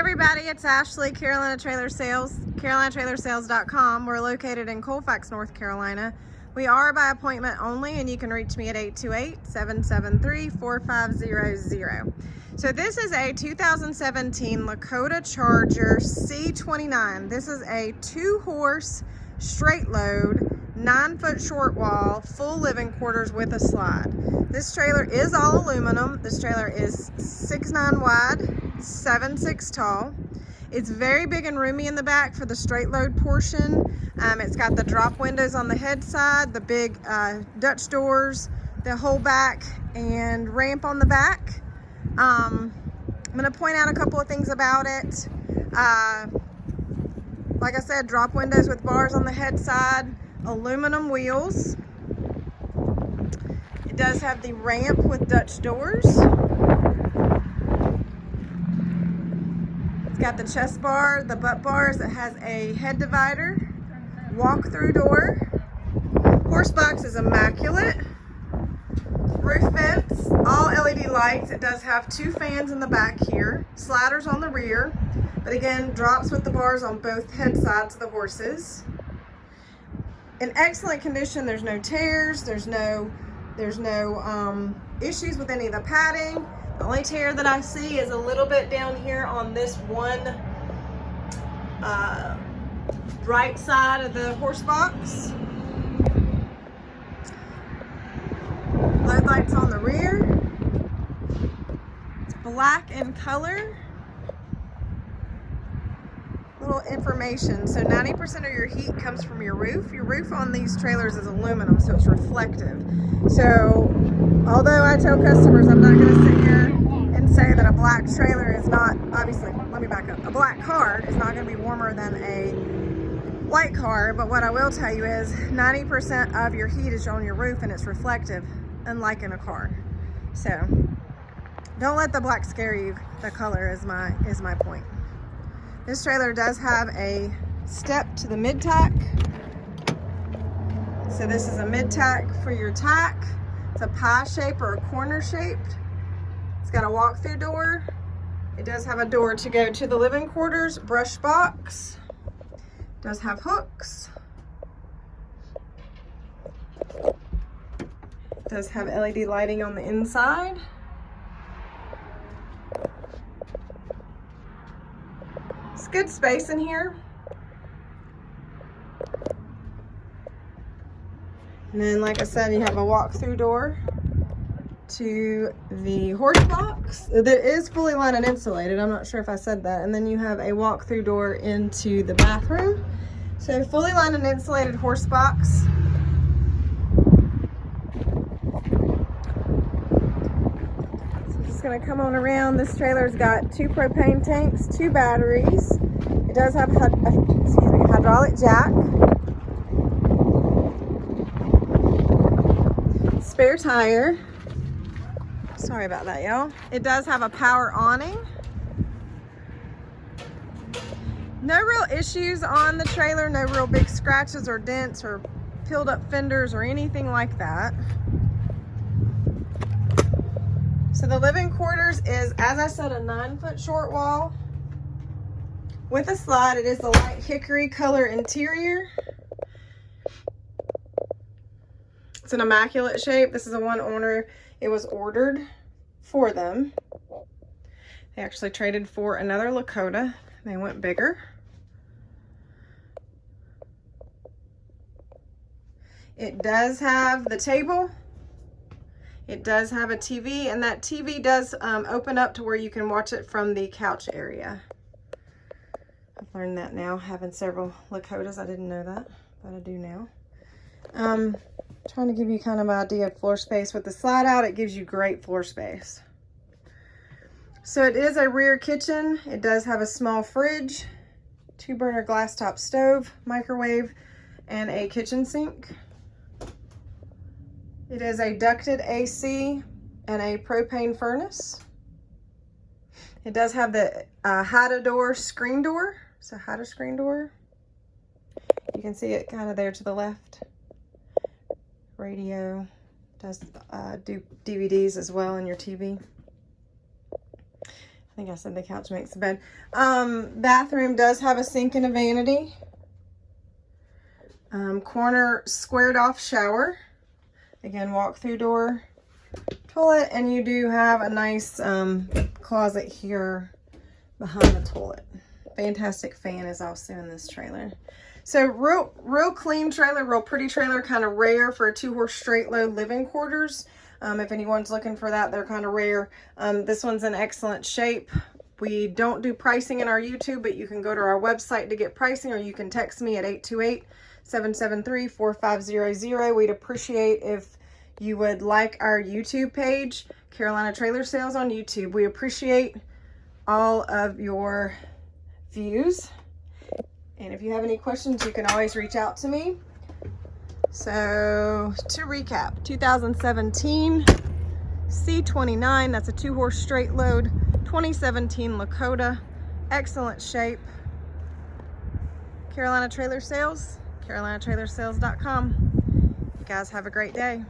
everybody, it's Ashley, Carolina Trailer Sales, CarolinaTrailerSales.com. We're located in Colfax, North Carolina. We are by appointment only, and you can reach me at 828-773-4500. So this is a 2017 Lakota Charger C29. This is a 2-horse straight load, 9-foot short wall, full living quarters with a slide. This trailer is all aluminum. This trailer is 6'9" wide, 7'6" tall. It's very big and roomy in the back for the straight load portion. It's got the drop windows on the head side, the big Dutch doors, the whole back, and ramp on the back. I'm going to point out a couple of things about it. Like I said, drop windows with bars on the head side, aluminum wheels. It does have the ramp with Dutch doors. It's got the chest bar, the butt bars. It has a head divider, walk-through door. Horse box is immaculate. Roof vents, all LED lights. It does have 2 fans in the back here, sliders on the rear, but again, drops with the bars on both head sides of the horses. In excellent condition. There's no tears, there's no issues with any of the padding. The only tear that I see is a little bit down here on this one right side of the horse box. Load lights on the rear. It's black in color. Little information. So 90% of your heat comes from your roof. Your roof on these trailers is aluminum, so it's reflective. So although I tell customers I'm not going to sit here and say that a black trailer is not, obviously, let me back up, a black car is not going to be warmer than a white car, but what I will tell you is 90% of your heat is on your roof and it's reflective, unlike in a car. So don't let the black scare you. The color is my point. This trailer does have a step to the mid-tack. So this is a mid-tack for your tack. It's a pie shape or a corner shaped. It's got a walk-through door. It does have a door to go to the living quarters, brush box. It does have hooks. It does have LED lighting on the inside. It's good space in here. And then, like I said, you have a walk-through door to the horse box that is fully lined and insulated. I'm not sure if I said that. And then you have a walk-through door into the bathroom. So fully lined and insulated horse box. So I'm just gonna come on around. This trailer's got 2 propane tanks, 2 batteries. It does have a hydraulic jack. Spare tire. Sorry about that, y'all. It does have a power awning. No real issues on the trailer, no real big scratches or dents or peeled up fenders or anything like that. So the living quarters is, as I said, a 9-foot short wall with a slide. It is the light hickory color interior. It's an immaculate shape. This is a one owner. It was ordered for them. They actually traded for another Lakota. They went bigger. It does have the table. It does have a TV, and that TV does open up to where you can watch it from the couch area. I've learned that now, having several Lakotas. I didn't know that, but I do now. Trying to give you kind of an idea of floor space. With the slide out, it gives you great floor space. So it is a rear kitchen. It does have a small fridge, 2-burner glass top stove, microwave, and a kitchen sink. It is a ducted AC and a propane furnace. It does have the hide door screen door. So hide screen door. You can see it kind of there to the left. Radio. Does do DVDs as well in your TV. I think I said the couch makes the bed. Bathroom does have a sink and a vanity. Corner squared off shower. Again, walk through door, toilet, and you do have a nice closet here behind the toilet. Fantastic fan is also in this trailer. So real clean trailer, real pretty trailer, kind of rare for a 2-horse straight load living quarters. If anyone's looking for that, they're kind of rare. This one's in excellent shape. We don't do pricing in our YouTube, but you can go to our website to get pricing, or you can text me at 828-773-4500. We'd appreciate if you would like our YouTube page, Carolina Trailer Sales on YouTube. We appreciate all of your views. And if you have any questions, you can always reach out to me. So to recap, 2017 C29, that's a 2-horse straight load, 2017 Lakota, excellent shape. Carolina Trailer Sales, carolinatrailersales.com. You guys have a great day.